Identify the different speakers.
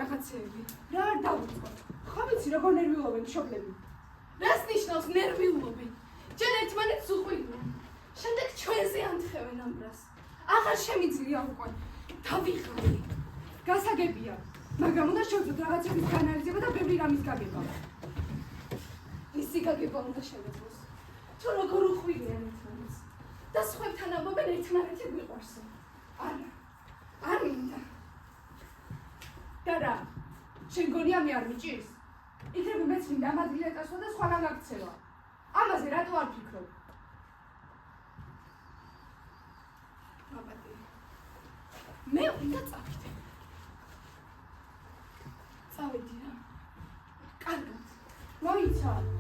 Speaker 1: რაღაცეები. რა არ დავუწყო. ხო ვიცი როგორ ნერვიულობენ მშობლები. რას ნიშნავს ნერვიულობენ? ჯერ ერთმანეთს უყვიდნენ. შემდეგ ჩვენზე ანთხევენ ამ ბრას. აღარ შემიძლია უკვე. დავიღალე. გასაგებია. მაგრამ უნდა შევძლოთ რაღაცების განალიზება და ბევრი რამის გაგება. ისი გაგება უნდა შევეძლოს. თუ როგორ უყვირიან ერთმანეთს. და სხვებთან ამბობენ ერთმანეთი გვიყვარსო. არა. არ მინდა. და რა? შენ გონია მე არ მიჭირს? იქნებ მეც მინდა ამ ადგილას წასვლა და სხვაგან გაქცევა. ამაზე რატო არ ფიქრობ? აბატი. მე უნდა წავიდე. წავედი რა. კარგად. მოიცა.